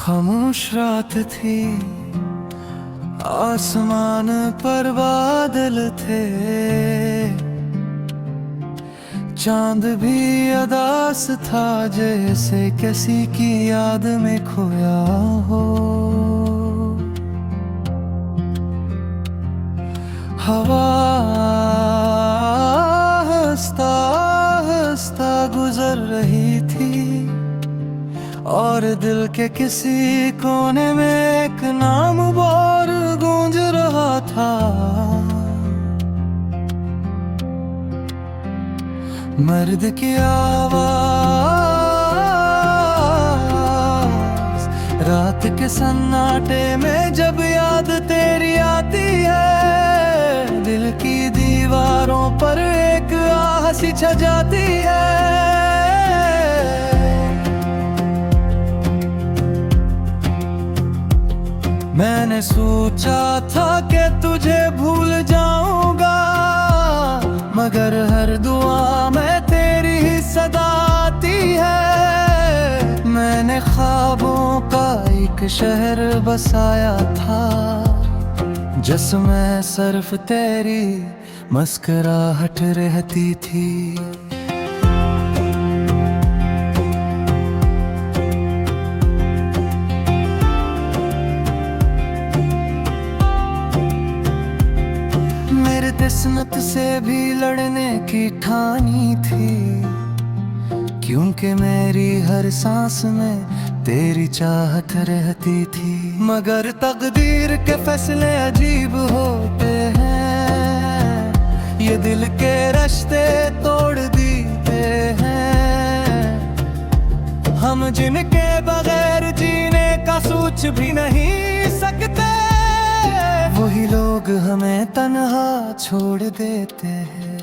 खामोश रात थी, आसमान पर बादल थे, चांद भी अदास था जैसे किसी की याद में खोया हो। हवा हंसता हंसता गुजर रही थी और दिल के किसी कोने में एक नाम और गूंज रहा था। मर्द की आवाज रात के सन्नाटे में जब याद तेरी आती है, दिल की दीवारों पर एक आह सी छा जाती है। मैंने सोचा था कि तुझे भूल जाऊंगा, मगर हर दुआ में तेरी ही सदा आती है। मैंने ख्वाबों का एक शहर बसाया था, जिसमें सिर्फ तेरी मुस्कुराहट रहती थी। किस्मत से भी लड़ने की ठानी थी, क्योंकि मेरी हर सांस में तेरी चाहत रहती थी। मगर तकदीर के फैसले अजीब होते हैं, ये दिल के रिश्ते तोड़ देते हैं। हम जिनके बगैर जीने का सोच भी नहीं सकते, वही लोग हमें तन्हा छोड़ देते हैं।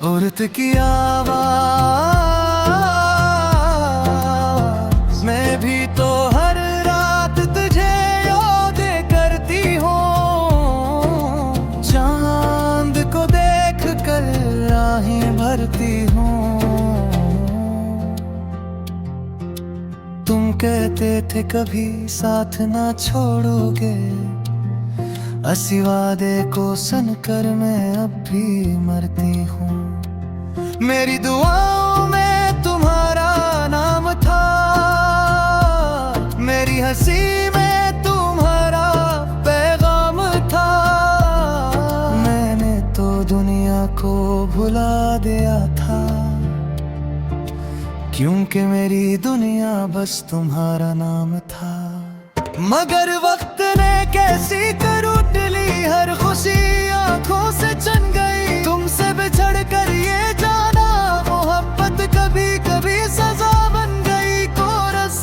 औरत की आवाज मैं भी तो हर रात तुझे याद करती हूँ, चांद को देख कर राहें भरती हूँ। तुम कहते थे कभी साथ ना छोड़ोगे, इसी वादे को सुनकर मैं अब भी मरती हूँ। मेरी दुआओं में तुम्हारा नाम था, मेरी हंसी में तुम्हारा पैगाम था। मैंने तो दुनिया को भुला दिया था, क्योंकि मेरी दुनिया बस तुम्हारा नाम था। मगर वक्त ने कैसी करूट ली, हर खुशी आंखों से चन गई। तुमसे बिछड़ कर ये जाना, मोहब्बत कभी कभी सजा बन गई। कोरस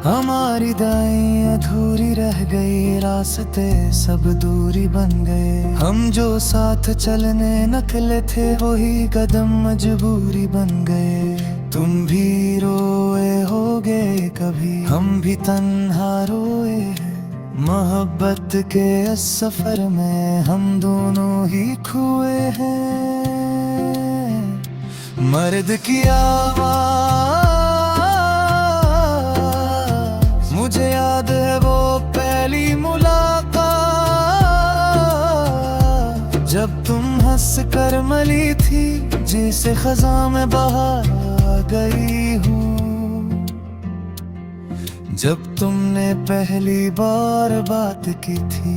हमारी दाएं अधूरी रह गई, रास्ते सब दूरी बन गए। हम जो साथ चलने निकले थे, वही कदम मजबूरी बन गए। तुम भी रोए होगे कभी, हम भी तन्हा रोए हैं। मोहब्बत के इस सफर में हम दोनों ही खोए हैं। मर्द की आवाज मुझे याद है वो पहली मुलाकात, जब तुम हंस कर मिली थी, जैसे खज़ां में बहार गई हूँ। जब तुमने पहली बार बात की थी,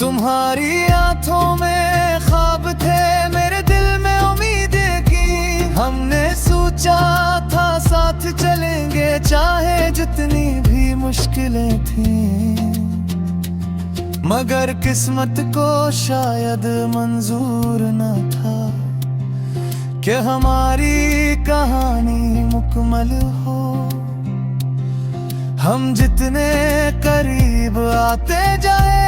तुम्हारी आंखों में ख्वाब थे, मेरे दिल में उम्मीदें की। हमने सोचा था साथ चलेंगे, चाहे जितनी भी मुश्किलें थीं। मगर किस्मत को शायद मंजूर न था कि हमारी कहानी मुकम्मल हो। हम जितने करीब आते जाए,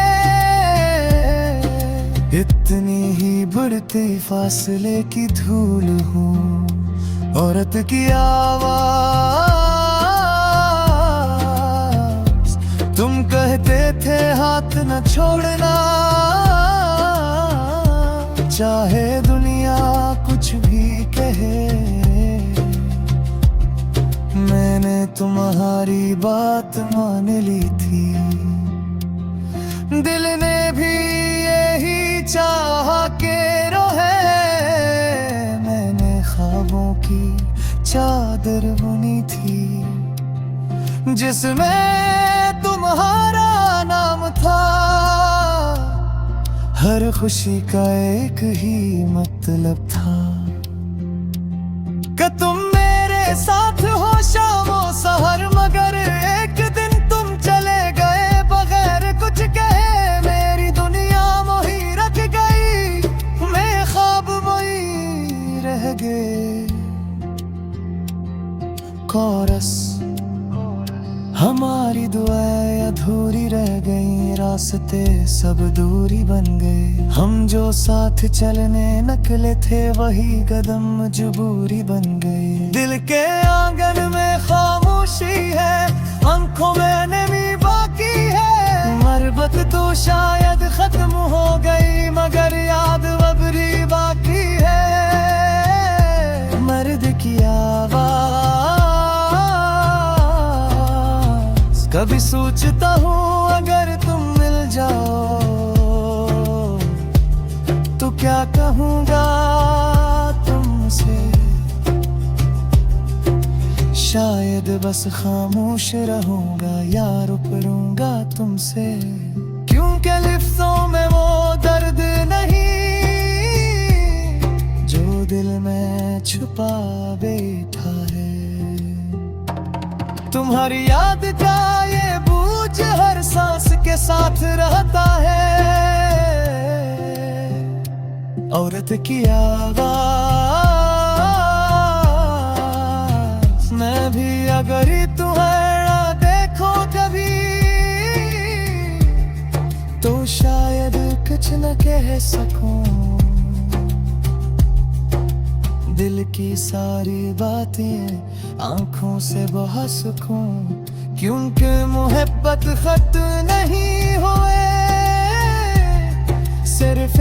इतनी ही बढ़ती फासले की धूल हो। औरत की आवाज तुम कहते थे हाथ न छोड़ना, चाहे दुनिया कुछ भी कहे। मैंने तुम्हारी बात मान ली थी। दिल ने भी यही चाहा के रोहे, मैंने ख्वाबों की चादर बुनी थी जिसमें तुम्हारा नाम था। हर खुशी का एक ही मतलब था कि तुम मेरे साथ हो शामों सहर, मगर एक दिन तुम चले गए बगैर कुछ कहे। मेरी दुनिया मोही रख गई, मैं ख्वाब मोही रह गए। कोरस हमारी दुआएं अधूरी रह गई, रास्ते सब दूरी बन गए। हम जो साथ चलने निकले थे वही कदम मजबूरी बन गए। दिल के आंगन में खामोशी है, आंखों में नमी बाकी है। मरबत तो शायद खत्म हो गई, मगर याद अबरी बाकी है। मर्द की आवाज कभी सोचता हूँ अगर तुम मिल जाओ तो क्या कहूँगा तुमसे। शायद बस खामोश रहूँगा या रुक लूँगा तुमसे, क्योंकि लिफ्ज़ों में वो दर्द नहीं जो दिल में छुपा बैठा है। तुम्हारी याद का ये बूझ हर सांस के साथ रहता है। औरत की आवाज़ मैं भी अगर तुम्हें ना देखो कभी तो शायद कुछ न कह सकूं। दिल की सारी बातें आंखों से बहा सकूं, क्योंकि मोहब्बत खत नहीं हुए, सिर्फ